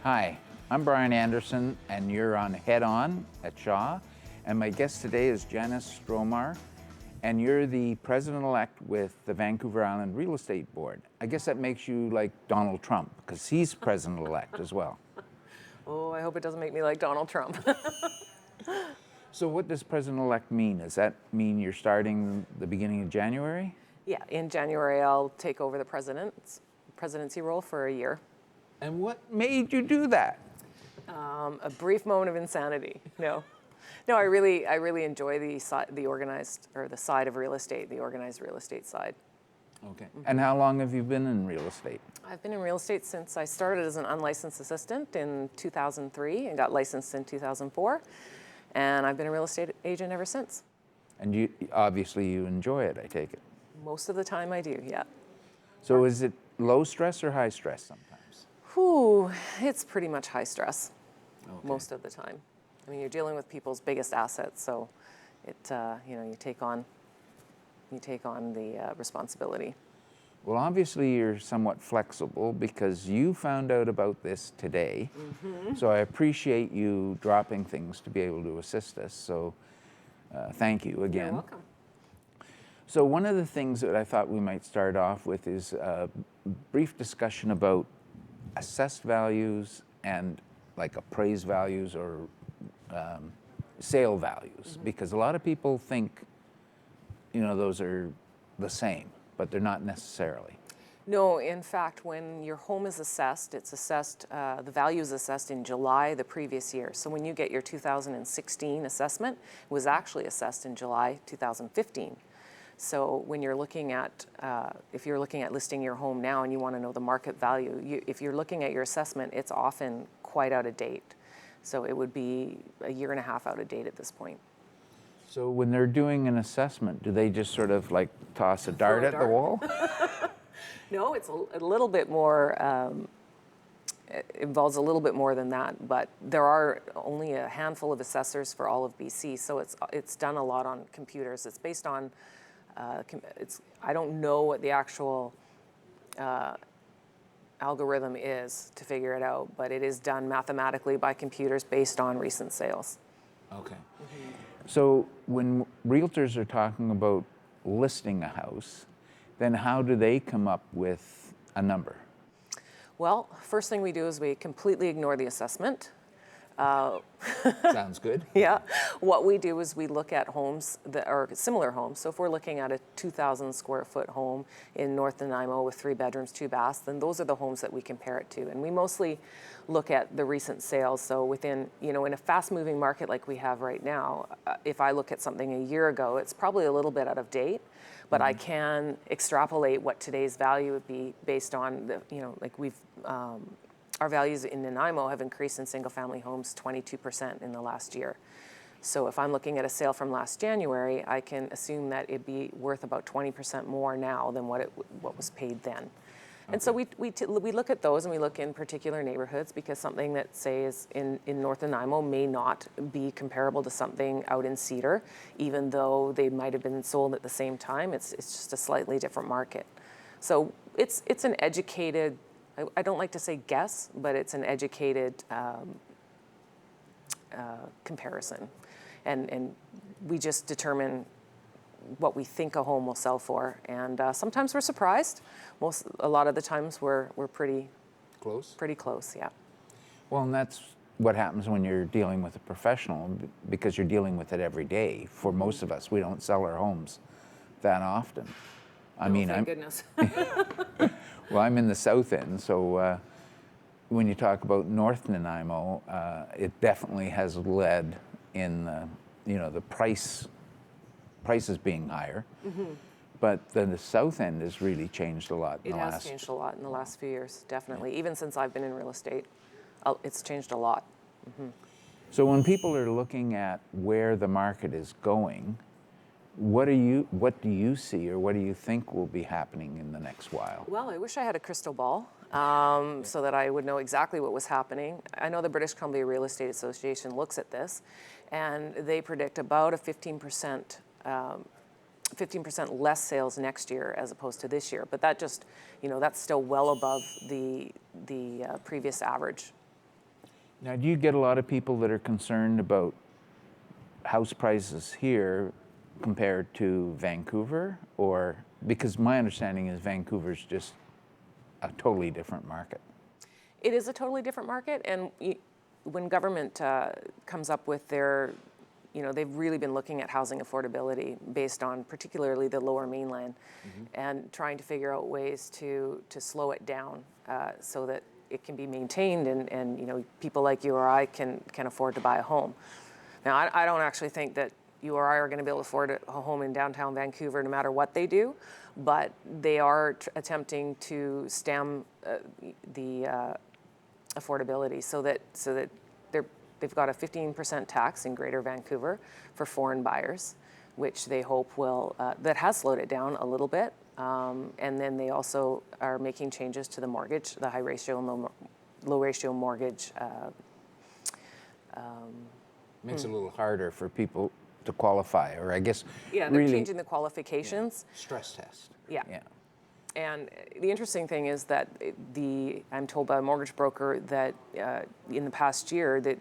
Hi, I'm Brian Anderson, and you're on Head On at Shaw. And my guest today is Janice Stromar, and you're the president-elect with the Vancouver Island Real Estate Board. I guess that makes you like Donald Trump, because he's president-elect as well. Oh, I hope it doesn't make me like Donald Trump. So what does president-elect mean? Does that mean you're starting the beginning of January? Yeah, in January I'll take over the presidency role for a year. And what made you do that? A brief moment of insanity. No, I really enjoy the organized, or the side of real estate, the organized real estate side. Okay. And how long have you been in real estate? I've been in real estate since I started as an unlicensed assistant in 2003 and got licensed in 2004. And I've been a real estate agent ever since. And you obviously you enjoy it, I take it. Most of the time I do, yeah. So is it low stress or high stress sometimes? Whew, it's pretty much high stress most of the time. I mean, you're dealing with people's biggest assets, so it you take on the responsibility. Well, obviously you're somewhat flexible because you found out about this today. Mm-hmm. So I appreciate you dropping things to be able to assist us. So thank you again. You're welcome. So one of the things that I thought we might start off with is a brief discussion about assessed values and like appraised values or sale values, mm-hmm. because a lot of people think, those are the same, but they're not necessarily. No, in fact, when your home is assessed, it's assessed, the value is assessed in July the previous year. So when you get your 2016 assessment, it was actually assessed in July 2015. So when you're looking at, if you're looking at listing your home now and you want to know the market value, if you're looking at your assessment, it's often quite out of date. So it would be a year and a half out of date at this point. So when they're doing an assessment, do they just sort of like toss a dart at the wall? No, it's a little bit more, it involves a little bit more than that, but there are only a handful of assessors for all of BC, so it's done a lot on computers. It's based on I don't know what the actual algorithm is to figure it out, but it is done mathematically by computers based on recent sales. Okay. Mm-hmm. So when realtors are talking about listing a house, then how do they come up with a number? Well, first thing we do is we completely ignore the assessment. Sounds good. Yeah. What we do is we look at homes that are similar homes. So if we're looking at a 2,000 square foot home in North Nanaimo with 3 bedrooms, 2 baths, then those are the homes that we compare it to. And we mostly look at the recent sales. So within, in a fast moving market like we have right now, if I look at something a year ago, it's probably a little bit out of date, but mm-hmm. I can extrapolate what today's value would be based on our values in Nanaimo have increased in single-family homes 22% in the last year. So if I'm looking at a sale from last January, I can assume that it'd be worth about 20% more now than what was paid then. Okay. And so we look at those, and we look in particular neighborhoods, because something that, say, is in North Nanaimo may not be comparable to something out in Cedar, even though they might have been sold at the same time. It's just a slightly different market. So it's an educated, I don't like to say guess, but it's an educated comparison. And we just determine what we think a home will sell for. And sometimes we're surprised. A lot of the times we're pretty close. Pretty close, yeah. Well, and that's what happens when you're dealing with a professional, because you're dealing with it every day. For most of us, we don't sell our homes that often. Thank goodness. Well, I'm in the south end, so when you talk about North Nanaimo, it definitely has led in the prices being higher. Mm-hmm. But then the south end has really changed a lot. It has changed a lot in the last few years, definitely. Even since I've been in real estate, it's changed a lot. Mm-hmm. So when people are looking at where the market is going, what do you see, or what do you think will be happening in the next while? Well, I wish I had a crystal ball so that I would know exactly what was happening. I know the British Columbia Real Estate Association looks at this, and they predict about a 15% less sales next year as opposed to this year. But that just, that's still well above the previous average Now, do you get a lot of people that are concerned about house prices here compared to Vancouver? Or, because my understanding is Vancouver's just a totally different market. It is a totally different market, and when government comes up with their, they've really been looking at housing affordability based on particularly the Lower Mainland, and trying to figure out ways to slow it down so that it can be maintained, and people like you or I can afford to buy a home. Now, I don't actually think that you or I are going to be able to afford a home in downtown Vancouver no matter what they do, but they are attempting to stem the affordability so that they've got a 15% tax in Greater Vancouver for foreign buyers, which they hope will that has slowed it down a little bit, and then they also are making changes to the mortgage, the high ratio and low ratio mortgage. Makes it a little harder for people to qualify, or I guess Yeah, they're really changing the qualifications. stress test. Yeah. Yeah. And the interesting thing is that I'm told by a mortgage broker that in the past year that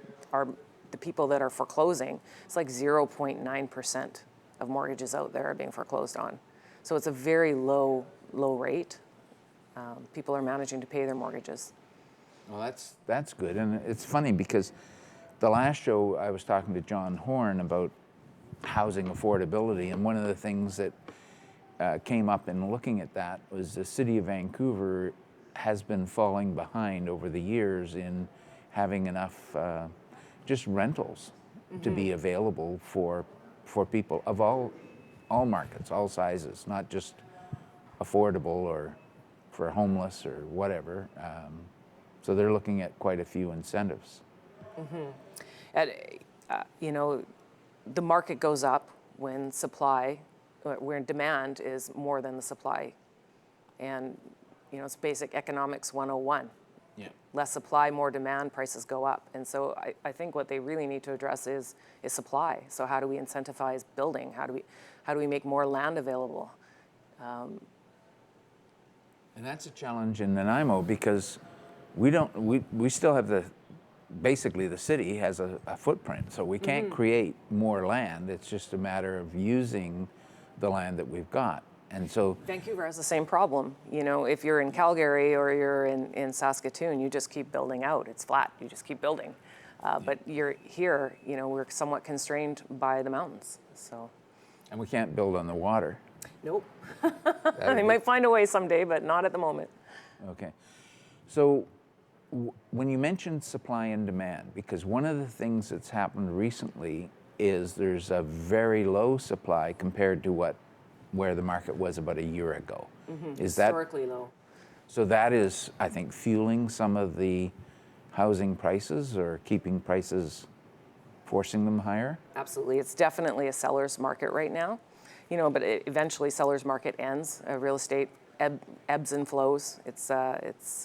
the people that are foreclosing, it's like 0.9% of mortgages out there are being foreclosed on. So it's a very low rate. People are managing to pay their mortgages. Well, that's good, and it's funny because the last show I was talking to John Horn about housing affordability, and one of the things that came up in looking at that was the city of Vancouver has been falling behind over the years in having enough just rentals to be available for people of all markets, all sizes, not just affordable or for homeless or whatever. So they're looking at quite a few incentives. And, the market goes up when demand is more than the supply. And, it's basic economics 101. Yeah. Less supply, more demand, prices go up. And so I think what they really need to address is supply. So how do we incentivize building? How do we make more land available? And that's a challenge in Nanaimo because we still have basically the city has a footprint, so we can't create more land. It's just a matter of using the land that we've got. And so Vancouver has the same problem. If you're in Calgary or you're in Saskatoon, you just keep building out. It's flat. You just keep building. But you're here, we're somewhat constrained by the mountains. So. And we can't build on the water. Nope. They might find a way someday, but not at the moment. Okay. So when you mentioned supply and demand, because one of the things that's happened recently is there's a very low supply compared to where the market was about a year ago. Is that historically low? So that is, I think, fueling some of the housing prices or keeping prices, forcing them higher? Absolutely. It's definitely a seller's market right now. But eventually seller's market ends. Real estate ebbs and flows. It's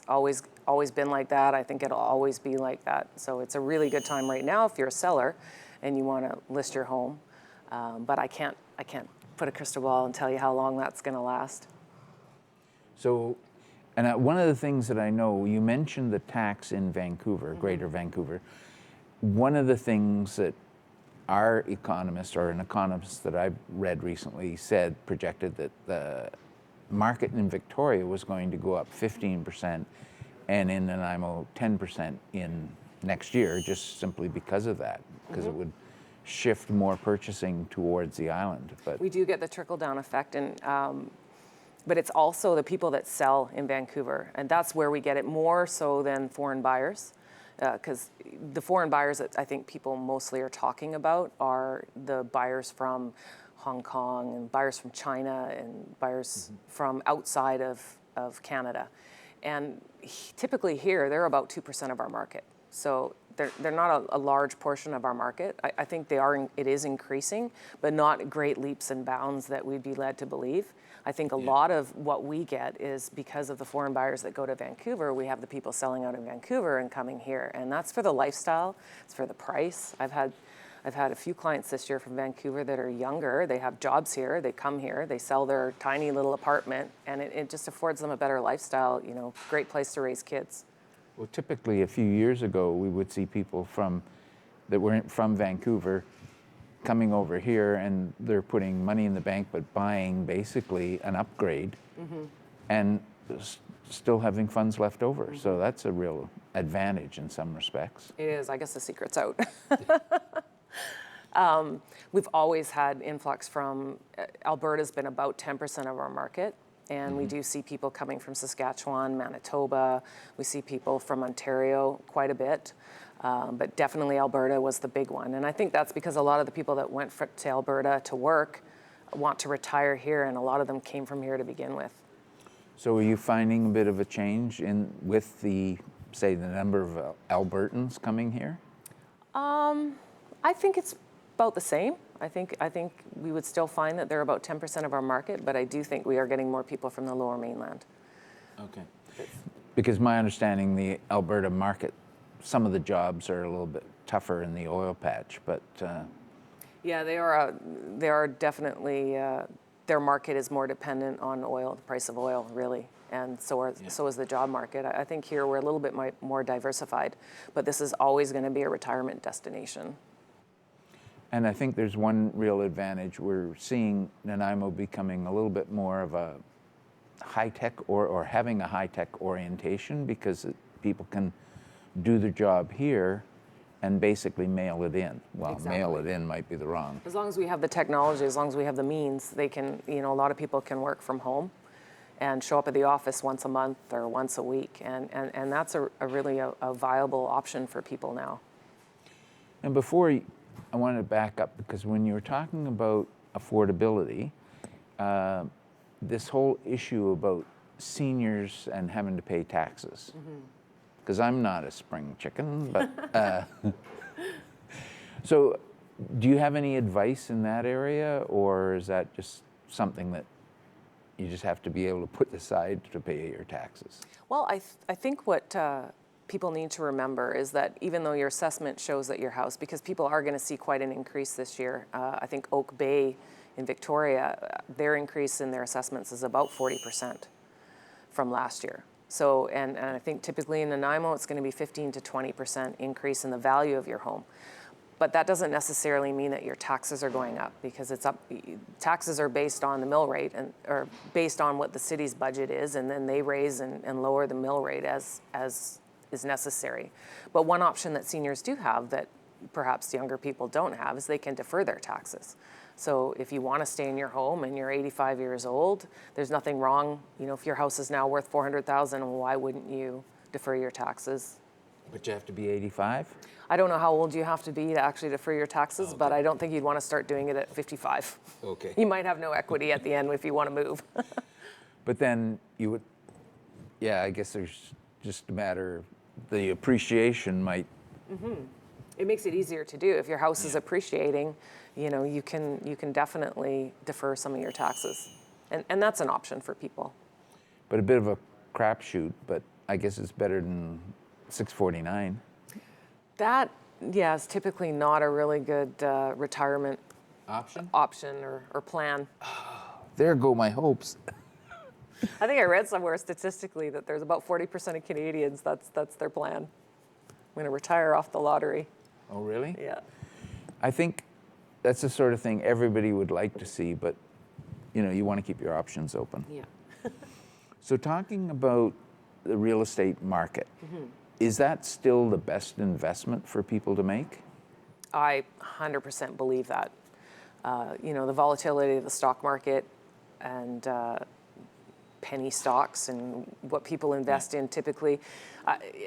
always been like that. I think it'll always be like that. So it's a really good time right now if you're a seller and you want to list your home. But I can't put a crystal ball and tell you how long that's going to last. So, and one of the things that I know, you mentioned the tax in Vancouver, Greater Vancouver. One of the things that our economist, or an economist that I read recently, projected that the market in Victoria was going to go up 15%, and in Nanaimo 10% in next year, just simply because of that, because it would shift more purchasing towards the island. But we do get the trickle-down effect, and but it's also the people that sell in Vancouver, and that's where we get it more so than foreign buyers. Because the foreign buyers that I think people mostly are talking about are the buyers from Hong Kong and buyers from China and buyers from outside of Canada. And typically here, they're about 2% of our market. So they're not a large portion of our market. I think it is increasing, but not great leaps and bounds that we'd be led to believe. I think a lot of what we get is because of the foreign buyers that go to Vancouver. We have the people selling out in Vancouver and coming here, and that's for the lifestyle. It's for the price. I've had a few clients this year from Vancouver that are younger. They have jobs here. They come here. They sell their tiny little apartment, and it just affords them a better lifestyle. Great place to raise kids. Well, typically a few years ago, we would see people that weren't from Vancouver coming over here, and they're putting money in the bank, but buying basically an upgrade and still having funds left over. So that's a real advantage in some respects. It is. I guess the secret's out. We've always had influx from, Alberta's been about 10% of our market, and we do see people coming from Saskatchewan, Manitoba. We see people from Ontario quite a bit, but definitely Alberta was the big one. And I think that's because a lot of the people that went to Alberta to work want to retire here, and a lot of them came from here to begin with. So are you finding a bit of a change with the number of Albertans coming here? I think it's about the same. I think we would still find that they're about 10% of our market, but I do think we are getting more people from the Lower Mainland. Okay. Because my understanding, the Alberta market, some of the jobs are a little bit tougher in the oil patch, but yeah, they are definitely. Their market is more dependent on oil, the price of oil, really, and so is the job market. I think here we're a little bit more diversified, but this is always going to be a retirement destination. And I think there's one real advantage. We're seeing Nanaimo becoming a little bit more of a high-tech or having a high-tech orientation, because people can do their job here and basically mail it in. Well, Exactly. Mail it in might be the wrong. As long as we have the technology, as long as we have the means, they can, a lot of people can work from home and show up at the office once a month or once a week. And that's a really a viable option for people now. And before, I wanted to back up, because when you were talking about affordability, this whole issue about seniors and having to pay taxes, because I'm not a spring chicken, but so do you have any advice in that area, or is that just something that you just have to be able to put aside to pay your taxes? Well, I think what people need to remember is that even though your assessment shows that your house, because people are going to see quite an increase this year, I think Oak Bay in Victoria, their increase in their assessments is about 40% from last year. So, and I think typically in Nanaimo, it's going to be 15 to 20% increase in the value of your home. But that doesn't necessarily mean that your taxes are going up, because it's up. Taxes are based on the mill rate or based on what the city's budget is, and then they raise and lower the mill rate as is necessary. But one option that seniors do have that perhaps younger people don't have is they can defer their taxes. So if you want to stay in your home and you're 85 years old, there's nothing wrong. If your house is now worth $400,000, why wouldn't you defer your taxes? But you have to be 85? I don't know how old you have to be to actually defer your taxes, Okay. but I don't think you'd want to start doing it at 55. Okay. You might have no equity at the end if you want to move. But then you would, yeah, I guess there's just a matter, the appreciation might. It makes it easier to do. If your house is appreciating, you can definitely defer some of your taxes. And that's an option for people. But a bit of a crapshoot, but I guess it's better than 649. That, is typically not a really good retirement Option? option or plan. There go my hopes. I think I read somewhere statistically that there's about 40% of Canadians, that's their plan. I'm going to retire off the lottery. Oh, really? Yeah. I think that's the sort of thing everybody would like to see, but you want to keep your options open. Yeah. So talking about the real estate market, is that still the best investment for people to make? I 100% believe that. The volatility of the stock market and penny stocks and what people invest in typically.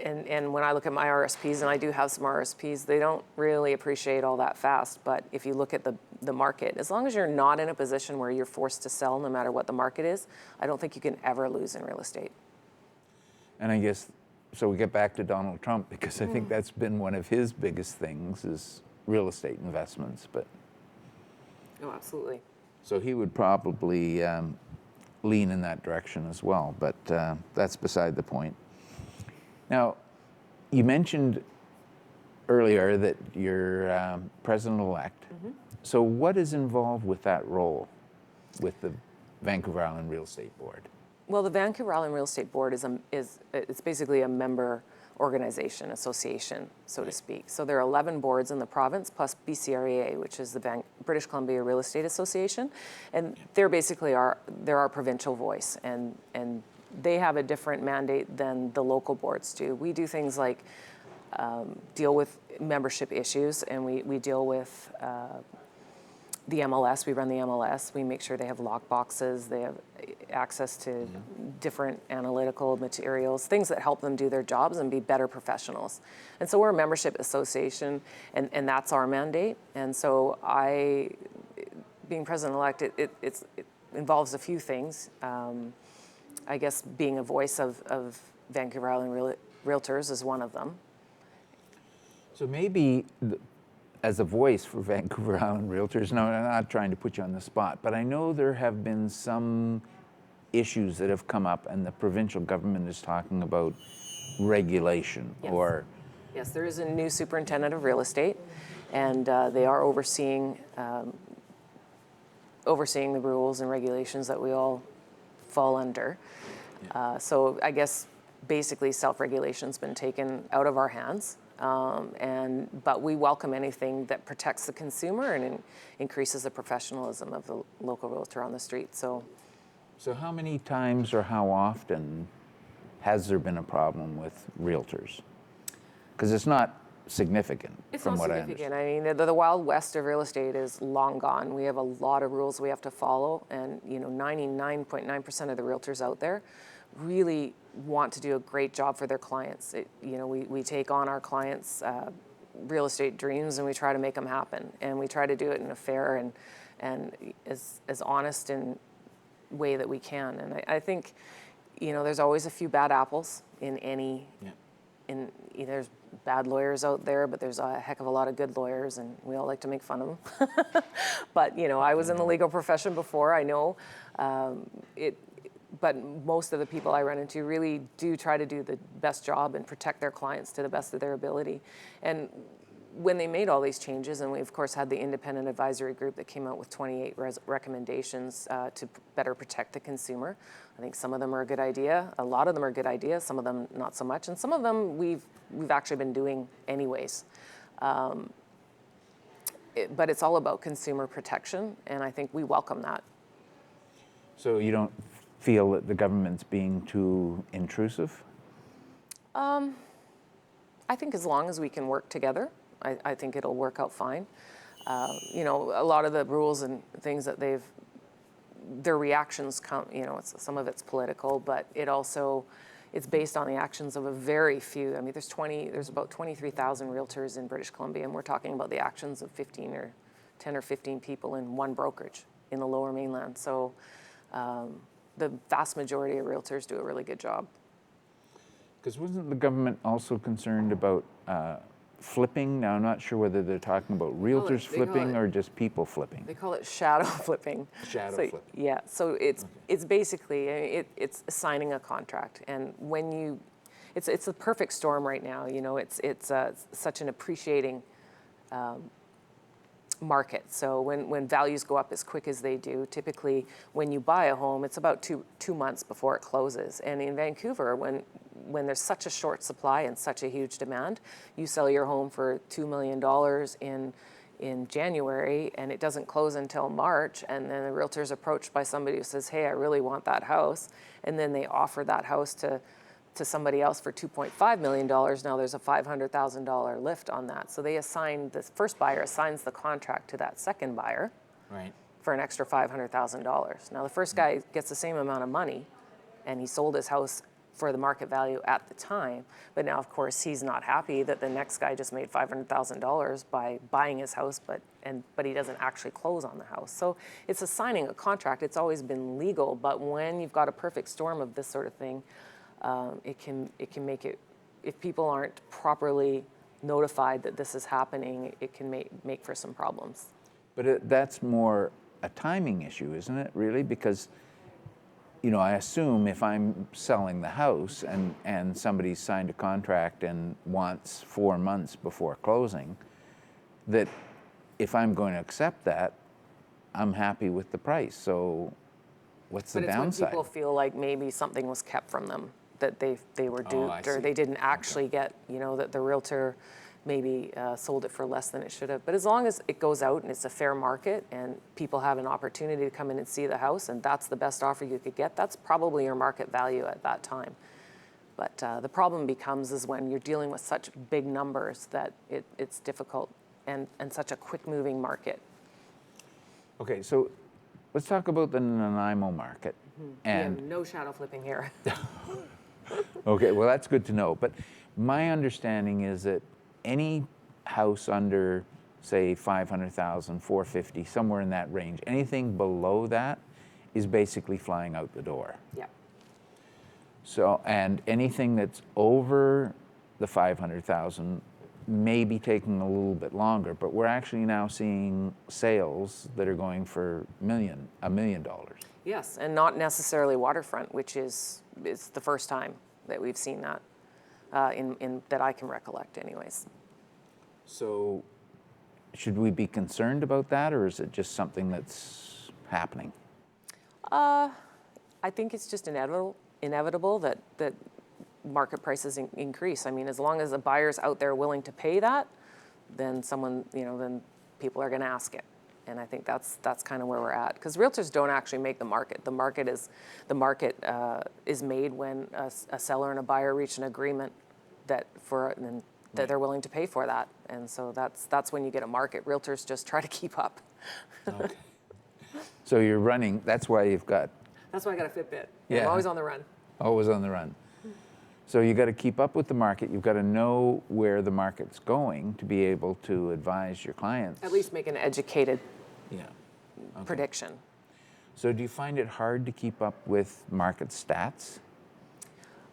And when I look at my RSPs, and I do have some RSPs, they don't really appreciate all that fast. But if you look at the market, as long as you're not in a position where you're forced to sell no matter what the market is, I don't think you can ever lose in real estate. And I guess, so we get back to Donald Trump, because I think that's been one of his biggest things is real estate investments. But Oh, absolutely. so he would probably lean in that direction as well, but that's beside the point. Now, you mentioned earlier that you're president-elect. So what is involved with that role with the Vancouver Island Real Estate Board? Well, the Vancouver Island Real Estate Board it's basically a member organization, association, so to speak. So there are 11 boards in the province, plus BCREA, which is the British Columbia Real Estate Association, and they're basically they're our provincial voice, and they have a different mandate than the local boards do. We do things like deal with membership issues, and we deal with the MLS. We run the MLS. We make sure they have lock boxes. They have access to different analytical materials, things that help them do their jobs and be better professionals. And so we're a membership association, and that's our mandate. And so being president-elect, it involves a few things. I guess being a voice of Vancouver Island Realtors is one of them. So maybe as a voice for Vancouver Island Realtors, no, I'm not trying to put you on the spot, but I know there have been some issues that have come up, and the provincial government is talking about regulation. Yes. Yes, there is a new superintendent of real estate, and they are overseeing the rules and regulations that we all fall under. So I guess basically self-regulation's been taken out of our hands. But we welcome anything that protects the consumer and increases the professionalism of the local realtor on the street. So how many times or how often has there been a problem with realtors? Because it's not significant, from what I understand. I mean, the Wild West of real estate is long gone. We have a lot of rules we have to follow, and 99.9% of the realtors out there really want to do a great job for their clients. We take on our clients' real estate dreams, and we try to make them happen. And we try to do it in a fair and as honest and way that we can. And I think, there's always a few bad apples in any. Yeah. There's bad lawyers out there, but there's a heck of a lot of good lawyers, and we all like to make fun of them. But I was in the legal profession before. I know it. But most of the people I run into really do try to do the best job and protect their clients to the best of their ability. And when they made all these changes, and we of course had the independent advisory group that came out with 28 recommendations to better protect the consumer. I think some of them are a good idea. A lot of them are good ideas. Some of them not so much, and some of them we've actually been doing anyways. But it's all about consumer protection, and I think we welcome that. So you don't feel that the government's being too intrusive? I think as long as we can work together, I think it'll work out fine. A lot of the rules and things that their reactions come, some of it's political, but it's based on the actions of a very few. I mean, there's about 23,000 realtors in British Columbia, and we're talking about the actions of 10 or 15 people in one brokerage in the Lower Mainland. So the vast majority of realtors do a really good job. Because wasn't the government also concerned about flipping? Now, I'm not sure whether they're talking about realtors flipping or just people flipping. They call it shadow flipping. Flipping. Yeah, so it's basically, it's signing a contract. And it's a perfect storm right now. It's such an appreciating market. So when values go up as quick as they do, typically when you buy a home, it's about two months before it closes. And in Vancouver, when there's such a short supply and such a huge demand, you sell your home for $2 million in January, and it doesn't close until March, and then the realtor's approached by somebody who says, hey, I really want that house, and then they offer that house to somebody else for $2.5 million. Now there's a $500,000 lift on that. So the first buyer assigns the contract to that second buyer, right, for an extra $500,000. Now the first guy gets the same amount of money, and he sold his house for the market value at the time. But now, of course, he's not happy that the next guy just made $500,000 by buying his house, but he doesn't actually close on the house. So it's assigning a contract. It's always been legal, but when you've got a perfect storm of this sort of thing, it can make it, if people aren't properly notified that this is happening, it can make for some problems. But that's more a timing issue, isn't it, really? Because I assume if I'm selling the house and somebody's signed a contract and wants 4 months before closing, that if I'm going to accept that, I'm happy with the price. So what's the downside? But it's when people feel like maybe something was kept from them. that they were Oh, I duped, or see. they didn't actually get, that the realtor maybe sold it for less than it should have. But as long as it goes out and it's a fair market and people have an opportunity to come in and see the house, and that's the best offer you could get, that's probably your market value at that time. But the problem becomes is when you're dealing with such big numbers that it's difficult, and such a quick moving market. Okay, so let's talk about the Nanaimo market. We have no shadow flipping here. Okay, well, that's good to know. But my understanding is that any house under, say, 500,000, 450, somewhere in that range, anything below that is basically flying out the door. Yeah. So, and anything that's over the 500,000 may be taking a little bit longer, but we're actually now seeing sales that are going for $1 million. Yes, and not necessarily waterfront, which is the first time that we've seen that in that I can recollect, anyways. So, should we be concerned about that, or is it just something that's happening? I think it's just inevitable that market prices increase. I mean, as long as the buyer's out there willing to pay that, then then people are going to ask it. And I think that's kind of where we're at, because realtors don't actually make the market. The market is made when a seller and a buyer reach an agreement that they're willing to pay for that. And so that's when you get a market. Realtors just try to keep up. Okay. So you're running. That's why you've got. That's why I got a Fitbit. Yeah. I'm always on the run. Always on the run. So you got to keep up with the market. You've got to know where the market's going to be able to advise your clients. At least make an educated Okay. prediction. So do you find it hard to keep up with market stats?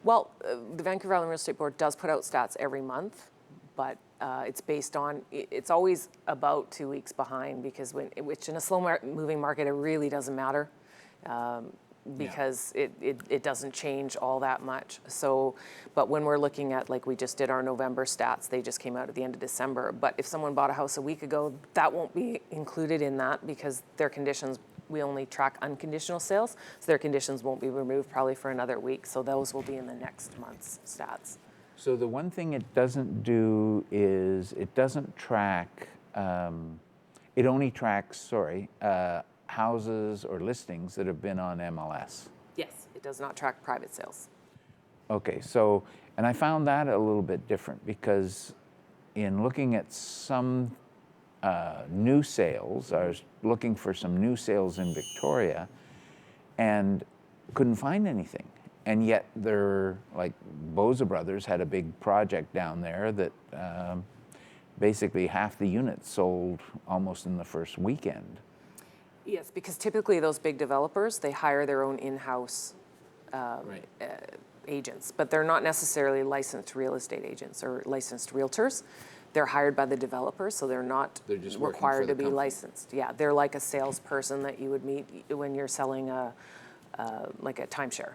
Well, the Vancouver Island Real Estate Board does put out stats every month, but it's based on, it's always about 2 weeks behind, because which in a slow moving market, it really doesn't matter. Because it doesn't change all that much. So, but when we're looking at, like we just did our November stats, they just came out at the end of December. But if someone bought a house a week ago, that won't be included in that, because their conditions, we only track unconditional sales, so their conditions won't be removed probably for another week. So those will be in the next month's stats. So the one thing it doesn't do is it doesn't track, it only tracks, houses or listings that have been on MLS. Yes, it does not track private sales. Okay, so, and I found that a little bit different, because in looking at some new sales, I was looking for some new sales in Victoria and couldn't find anything. And yet they're like, Boza Brothers had a big project down there that basically half the units sold almost in the first weekend. Yes, because typically those big developers, they hire their own in-house agents, but they're not necessarily licensed real estate agents or licensed realtors. They're hired by the developer, so they're just required to be licensed. Yeah, they're like a salesperson that you would meet when you're selling like a timeshare.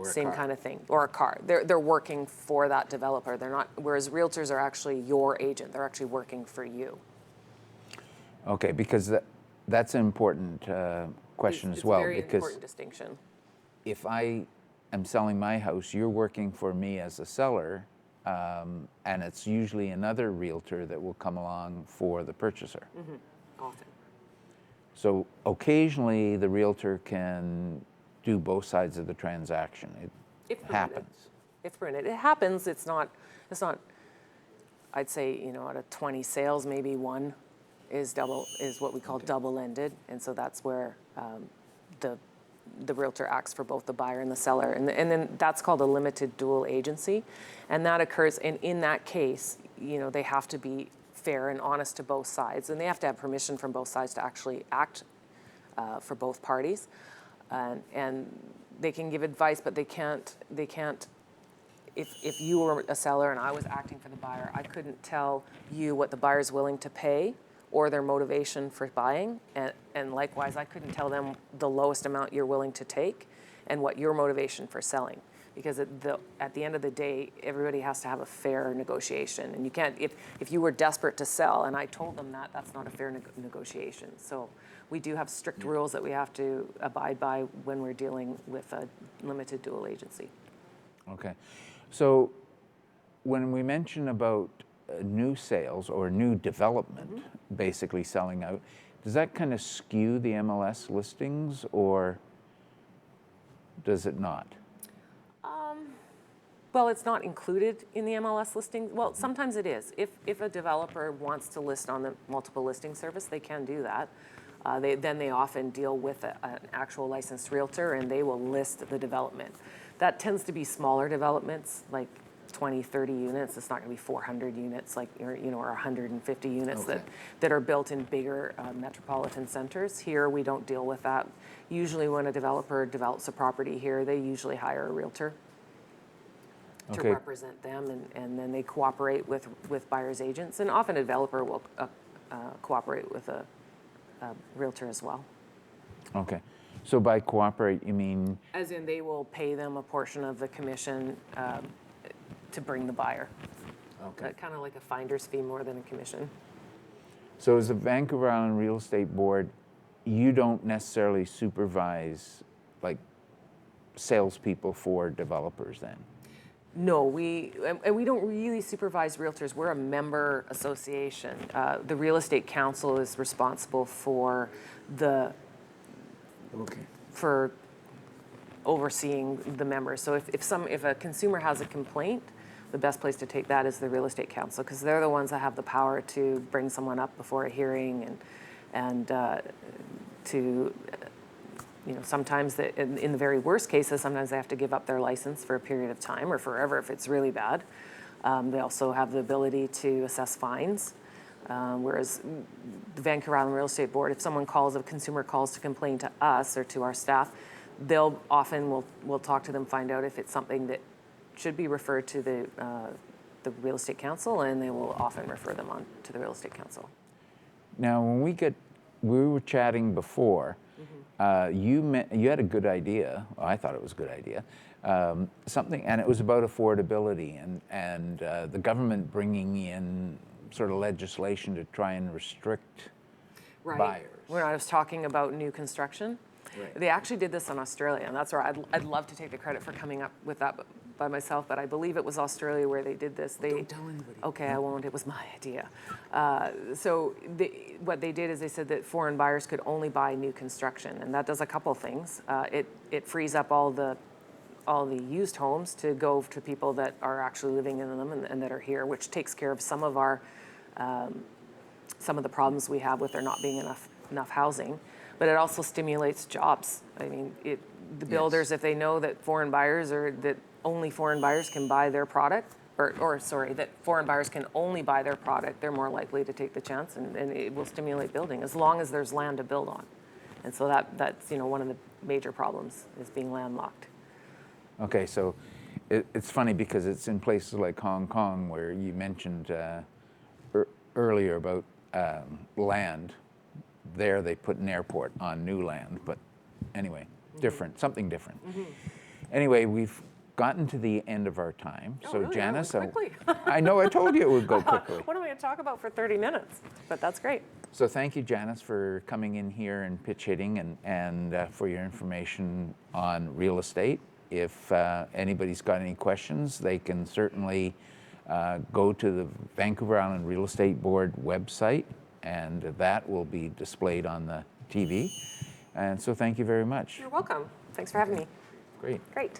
Same kind of thing, or a car. They're working for that developer. They're not. Whereas realtors are actually your agent. They're actually working for you. Okay, because that's an important question as well. It's a very important distinction. If I am selling my house, you're working for me as a seller, and it's usually another realtor that will come along for the purchaser. Mm-hmm. Often. So occasionally the realtor can do both sides of the transaction. It happens. If permitted. It happens. It's not, I'd say, out of 20 sales, maybe one is what we call double-ended, and so that's where the realtor acts for both the buyer and the seller, and then that's called a limited dual agency, and that occurs. And in that case, they have to be fair and honest to both sides, and they have to have permission from both sides to actually act for both parties, and they can give advice, but they can't. If you were a seller and I was acting for the buyer, I couldn't tell you what the buyer's willing to pay or their motivation for buying, and likewise, I couldn't tell them the lowest amount you're willing to take and what your motivation for selling. Because at the end of the day, everybody has to have a fair negotiation, and you can't, if you were desperate to sell and I told them that's not a fair negotiation. So we do have strict rules that we have to abide by when we're dealing with a limited dual agency. Okay. So when we mention about new sales or new development basically selling out, does that kind of skew the MLS listings or does it not? Well, it's not included in the MLS listing. Well, sometimes it is. If a developer wants to list on the multiple listing service, they can do that. Then they often deal with an actual licensed realtor and they will list the development. That tends to be smaller developments, like 20, 30 units. It's not going to be 400 units, like or 150 units that are built in bigger metropolitan centers. Here, we don't deal with that. Usually, when a developer develops a property here, they usually hire a realtor to represent them, and then they cooperate with buyer's agents. And often, a developer will cooperate with a realtor as well. Okay. So by cooperate, you mean? As in, they will pay them a portion of the commission to bring the buyer. Okay. Kind of like a finder's fee more than a commission. So as the Vancouver Island Real Estate Board, you don't necessarily supervise like salespeople for developers then? No, we don't really supervise realtors. We're a member association. The Real Estate Council is responsible for for overseeing the members. So if a consumer has a complaint, the best place to take that is the Real Estate Council, because they're the ones that have the power to bring someone up before a hearing and to sometimes in the very worst cases, sometimes they have to give up their license for a period of time or forever if it's really bad. They also have the ability to assess fines. Whereas the Vancouver Island Real Estate Board, if a consumer calls to complain to us or to our staff, they'll often we'll talk to them, find out if it's something that should be referred to the Real Estate Council, and they will often refer them on to the Real Estate Council. Now, when we were chatting before, you had a good idea. Well, I thought it was a good idea. And it was about affordability and the government bringing in sort of legislation to try and restrict buyers. When I was talking about new construction, they actually did this in Australia, and that's where I'd love to take the credit for coming up with that by myself, but I believe it was Australia where they did this. Don't tell anybody. Okay, I won't. It was my idea. So what they did is they said that foreign buyers could only buy new construction, and that does a couple things. It frees up all the used homes to go to people that are actually living in them and that are here, which takes care of some of the problems we have with there not being enough housing. But it also stimulates jobs. I mean, the builders, if they know that foreign buyers that only foreign buyers can buy their product, that foreign buyers can only buy their product, they're more likely to take the chance, and it will stimulate building as long as there's land to build on. And so that's one of the major problems is being landlocked. Okay, so it's funny because it's in places like Hong Kong where you mentioned earlier about land. There they put an airport on new land, but anyway, something different. Anyway, we've gotten to the end of our time. Oh, so really? Janice, Quickly. I know I told you it would go quickly. What am I going to talk about for 30 minutes? But that's great. So thank you, Janice, for coming in here and pitch hitting and for your information on real estate. If anybody's got any questions, they can certainly go to the Vancouver Island Real Estate Board website, and that will be displayed on the TV. And so thank you very much. You're welcome. Thanks for having me. Great. Great.